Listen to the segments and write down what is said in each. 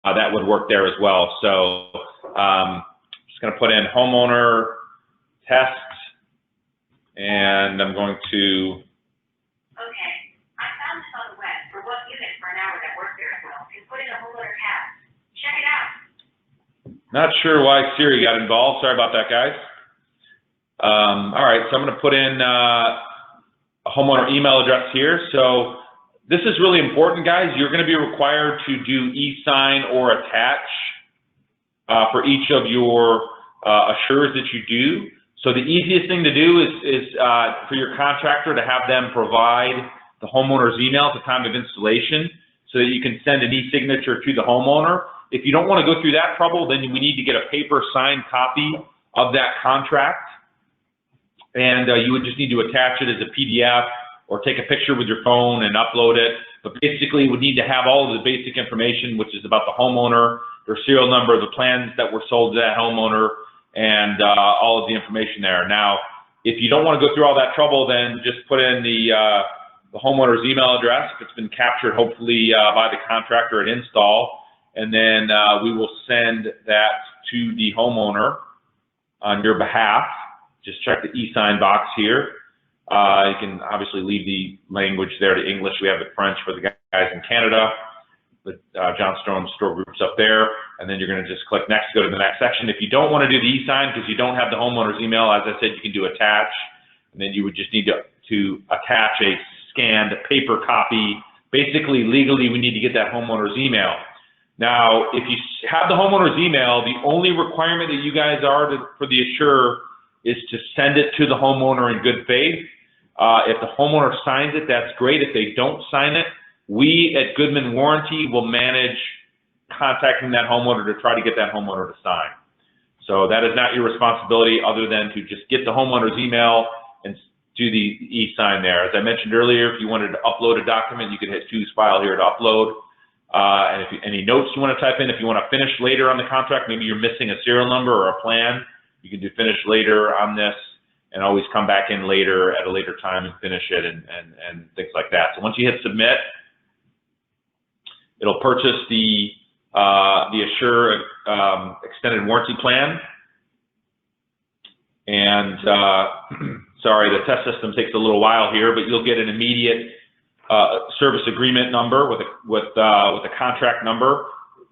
that would work there as well. So just going to put in homeowner test, and I'm going to. Okay, I found this on the web for what unit for an hour that worked there as well. You put in a homeowner test. Check it out. Not sure why Siri got involved. Sorry about that, guys. All right, so I'm going to put in a homeowner email address here. So this is really important, guys. You're going to be required to do e-sign or attach for each of your assures that you do. So the easiest thing to do is for your contractor to have them provide the homeowner's email at the time of installation so that you can send an e-signature to the homeowner. If you don't want to go through that trouble, then we need to get a paper signed copy of that contract. And you would just need to attach it as a PDF or take a picture with your phone and upload it. But basically, you would need to have all of the basic information, which is about the homeowner, their serial number, the plans that were sold to that homeowner, and all of the information there. Now, if you don't want to go through all that trouble, then just put in the homeowner's email address if it's been captured, hopefully by the contractor at install, and then we will send that to the homeowner on your behalf. Just check the e-sign box here. You can obviously leave the language there to English. We have the French for the guys in Canada. The Johnstone store group's up there, and then you're going to just click next, go to the next section. If you don't want to do the e-sign because you don't have the homeowner's email, as I said, you can do attach, and then you would just need to attach a scanned paper copy. Basically, legally, we need to get that homeowner's email. Now, if you have the homeowner's email, the only requirement that you guys are for the assure is to send it to the homeowner in good faith. If the homeowner signs it, that's great. If they don't sign it, we at Goodman Warranty will manage contacting that homeowner to try to get that homeowner to sign. So that is not your responsibility other than to just get the homeowner's email and do the e-sign there. As I mentioned earlier, if you wanted to upload a document, you could hit choose file here to upload. And if any notes you want to type in, if you want to finish later on the contract, maybe you're missing a serial number or a plan, you can do finish later on this and always come back in later at a later time and finish it and things like that. So once you hit submit, it'll purchase the Assure extended warranty plan. And sorry, the test system takes a little while here, but you'll get an immediate service agreement number with a contract number.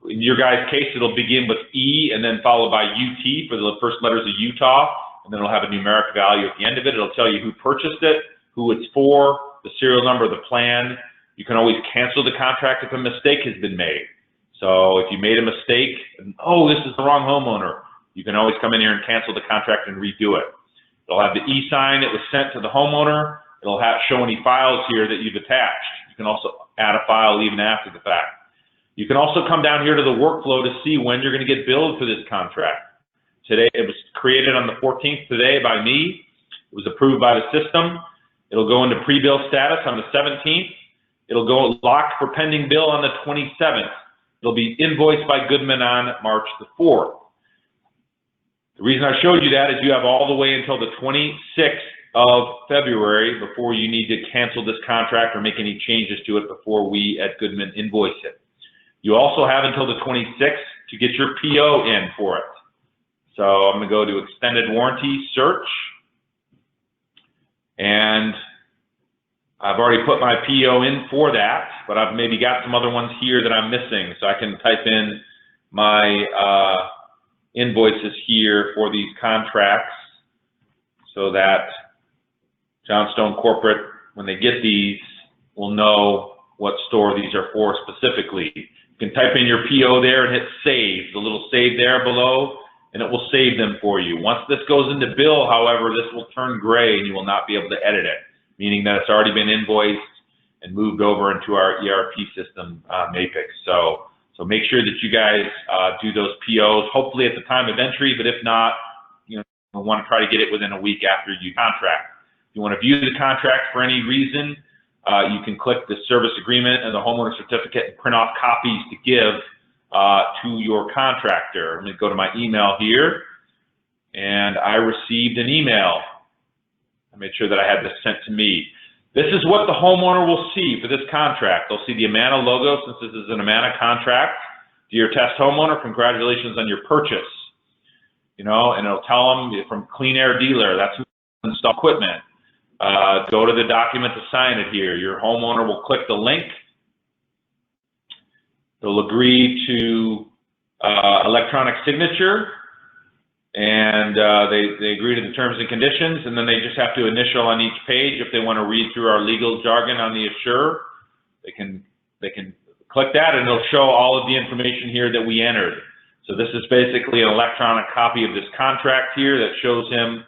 In your guys' case, it'll begin with E and then followed by UT for the first letters of Utah, and then it'll have a numeric value at the end of it. It'll tell you who purchased it, who it's for, the serial number of the plan. You can always cancel the contract if a mistake has been made. So if you made a mistake, and, oh, this is the wrong homeowner, you can always come in here and cancel the contract and redo it. It'll have the e-sign that was sent to the homeowner. It'll show any files here that you've attached. You can also add a file even after the fact. You can also come down here to the workflow to see when you're going to get billed for this contract. Today, it was created on the 14th today by me. It was approved by the system. It'll go into pre-bill status on the 17th. It'll go locked for pending bill on the 27th. It'll be invoiced by Goodman on March the 4th. The reason I showed you that is you have all the way until the 26th of February before you need to cancel this contract or make any changes to it before we at Goodman invoice it. You also have until the 26th to get your PO in for it. So I'm going to go to extended warranty search, and I've already put my PO in for that, but I've maybe got some other ones here that I'm missing. So I can type in my invoices here for these contracts so that Johnstone Corporate, when they get these, will know what store these are for specifically. You can type in your PO there and hit save, the little save there below, and it will save them for you. Once this goes into bill, however, this will turn gray and you will not be able to edit it, meaning that it's already been invoiced and moved over into our ERP system, Mapix. So make sure that you guys do those POs, hopefully at the time of entry, but if not, you want to try to get it within a week after you contract. If you want to view the contract for any reason, you can click the service agreement and the homeowner certificate and print off copies to give to your contractor. I'm going to go to my email here, and I received an email. I made sure that I had this sent to me. This is what the homeowner will see for this contract. They'll see the Amana logo, since this is an Amana contract. Dear test homeowner, congratulations on your purchase. You know, and it'll tell them from Clean Air Dealer, that's who install equipment. Go to the document to sign it here. Your homeowner will click the link. They'll agree to electronic signature, and they agree to the terms and conditions, and then they just have to initial on each page. If they want to read through our legal jargon on the Assure, they can click that, and it'll show all of the information here that we entered. So this is basically an electronic copy of this contract here that shows him.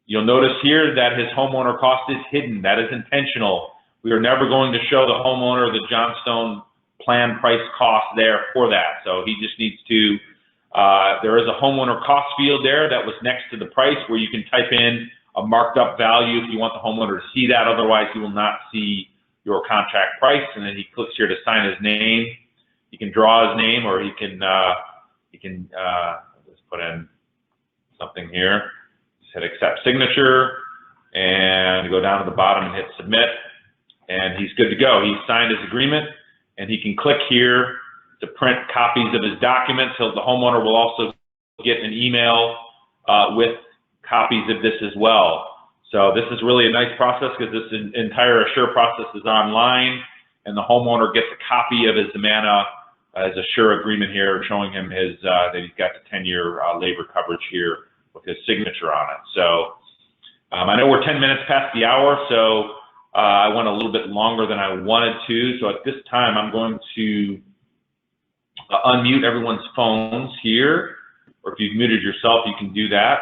You'll notice here that his homeowner cost is hidden. That is intentional. We are never going to show the homeowner the Johnstone plan price cost there for that. So he just needs to, there is a homeowner cost field there that was next to the price where you can type in a marked up value if you want the homeowner to see that. Otherwise, he will not see your contract price. And then he clicks here to sign his name. He can draw his name, or he can just put in something here. Just hit accept signature and go down to the bottom and hit submit. And he's good to go. He signed his agreement, and he can click here to print copies of his documents. So the homeowner will also get an email with copies of this as well. So this is really a nice process because this entire Assure process is online, and the homeowner gets a copy of his Amana as Assure agreement here, showing him his that he's got the 10-year labor coverage here with his signature on it. So I know we're 10 minutes past the hour, so I went a little bit longer than I wanted to. So at this time, I'm going to unmute everyone's phones here, or if you've muted yourself, you can do that,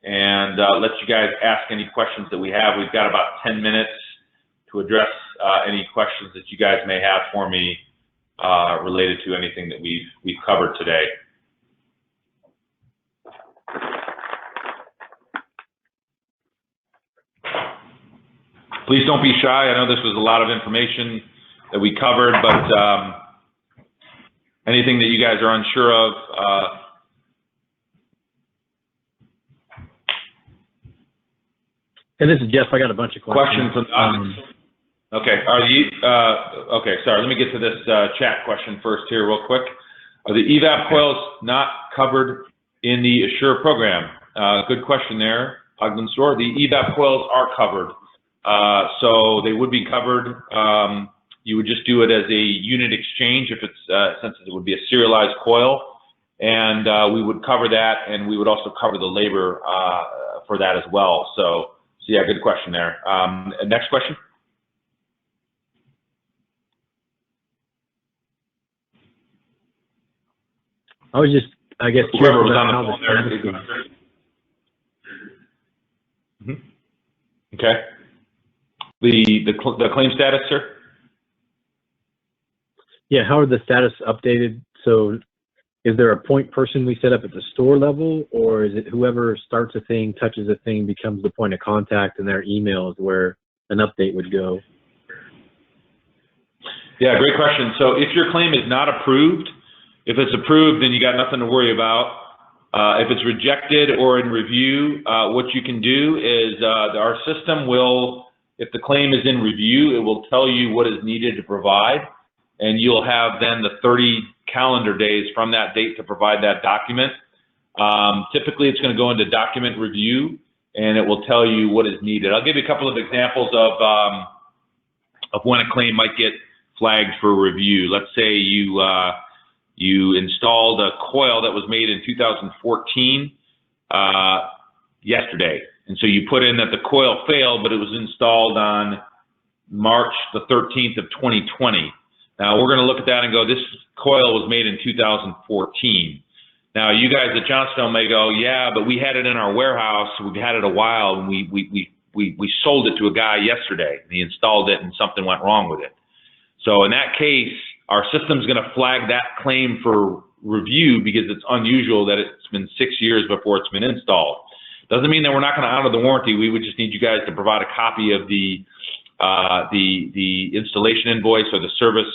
and let you guys ask any questions that we have. We've got about 10 minutes to address any questions that you guys may have for me related to anything that we've covered today. Please don't be shy. I know this was a lot of information that we covered, but anything that you guys are unsure of, and this is Jeff. I got a bunch of questions. Okay. Okay. Sorry. Let me get to this chat question first here, real quick. Are the evap coils not covered in the Assure program? Good question there, Ogden Store. The evap coils are covered, so they would be covered. You would just do it as a unit exchange if it's since it would be a serialized coil, and we would cover that, and we would also cover the labor for that as well. So yeah, good question there. Next question. I was just, I guess, whoever was on the phone there. Okay. The claim status, sir? Yeah, how are the status updated? So is there a point person we set up at the store level, or is it whoever starts a thing, touches a thing, becomes the point of contact, and their email is where an update would go? Yeah, great question. So if your claim is not approved, if it's approved, then you got nothing to worry about. If it's rejected or in review, what you can do is our system will, if the claim is in review, it will tell you what is needed to provide, and you'll have then the 30 calendar days from that date to provide that document. Typically, it's going to go into document review, and it will tell you what is needed. I'll give you a couple of examples of when a claim might get flagged for review. Let's say you installed a coil that was made in 2014 yesterday. And so you put in that the coil failed, but it was installed on March the 13th of 2020. Now we're going to look at that and go, this coil was made in 2014. Now you guys at Johnstone may go, yeah, but we had it in our warehouse. We've had it a while, and we sold it to a guy yesterday. And he installed it and something went wrong with it. So in that case, our system's going to flag that claim for review because it's unusual that it's been 6 years before it's been installed. Doesn't mean that we're not going to honor the warranty. We would just need you guys to provide a copy of the installation invoice or the service,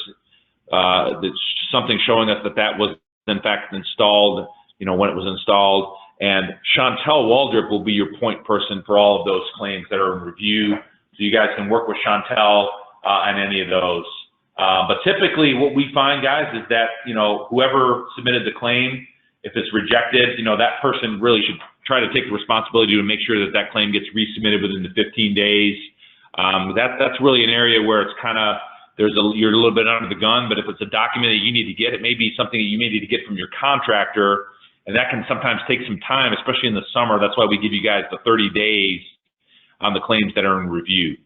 that's something showing us that that was in fact installed, you know, when it was installed. And Chantel Waldrop will be your point person for all of those claims that are in review. So you guys can work with Chantel on any of those. But typically what we find, guys, is that, whoever submitted the claim, if it's rejected, that person really should try to take the responsibility to make sure that that claim gets resubmitted within the 15 days. That's really an area where it's kind of, you're a little bit under the gun, but if it's a document that you need to get, it may be something that you may need to get from your contractor, and that can sometimes take some time, especially in the summer. That's why we give you guys the 30 days on the claims that are in review.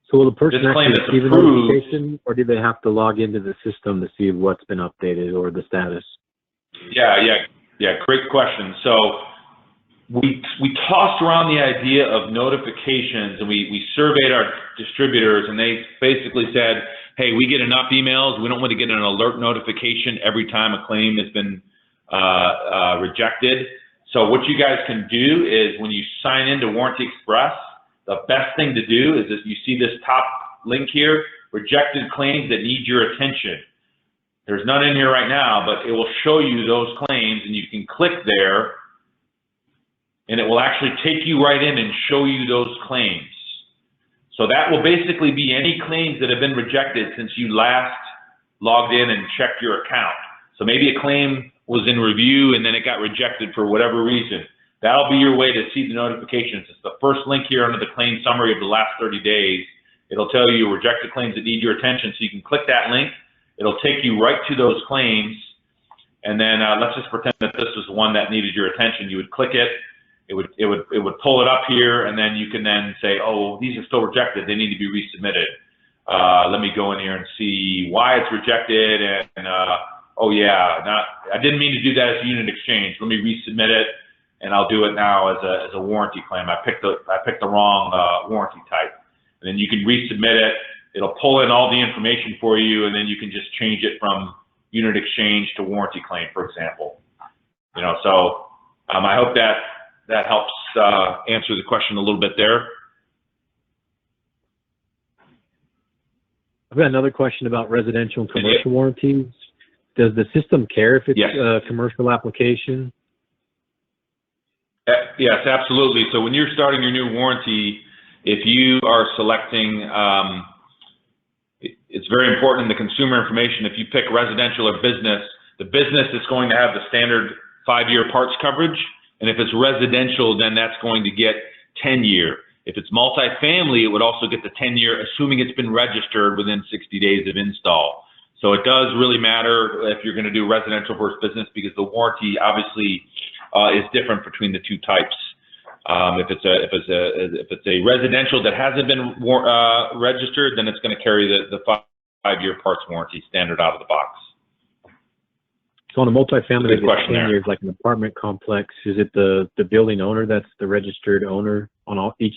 So will the person This claim actually that's receive a approved- notification, or do they have to log into the system to see what's been updated or the status? Yeah, great question. So we tossed around the idea of notifications, and we surveyed our distributors, and they basically said, hey, we get enough emails. We don't want to get an alert notification every time a claim has been rejected. So what you guys can do is when you sign into Warranty Express, the best thing to do is if you see this top link here, rejected claims that need your attention. There's none in here right now, but it will show you those claims, and you can click there, and it will actually take you right in and show you those claims. So that will basically be any claims that have been rejected since you last logged in and checked your account. So maybe a claim was in review and then it got rejected for whatever reason. That'll be your way to see the notifications. It's the first link here under the claim summary of the last 30 days. It'll tell you rejected claims that need your attention, so you can click that link. It'll take you right to those claims, and then let's just pretend that this was the one that needed your attention. You would click it. It would pull it up here, and then you can then say, oh, these are still rejected. They need to be resubmitted. Let me go in here and see why it's rejected, and oh yeah, I didn't mean to do that as a unit exchange. Let me resubmit it, and I'll do it now as a warranty claim. I picked the wrong warranty type. And then you can resubmit it. It'll pull in all the information for you, and then you can just change it from unit exchange to warranty claim, for example. So I hope that helps answer the question a little bit there. I've got another question about residential and commercial warranties. Does the system care if it's a commercial application? Yes, absolutely. So when you're starting your new warranty, if you are selecting, it's very important in the consumer information, if you pick residential or business, the business is going to have the standard 5-year parts coverage, and if it's residential, then that's going to get 10-year. If it's multifamily, it would also get the 10-year, assuming it's been registered within 60 days of install. So it does really matter if you're going to do residential versus business, because the warranty obviously is different between the two types. If it's a residential that hasn't been registered, then it's going to carry the 5-year parts warranty standard out of the box. So on a multifamily, Good question 10 years, like an apartment complex, is it the building owner that's the registered owner on each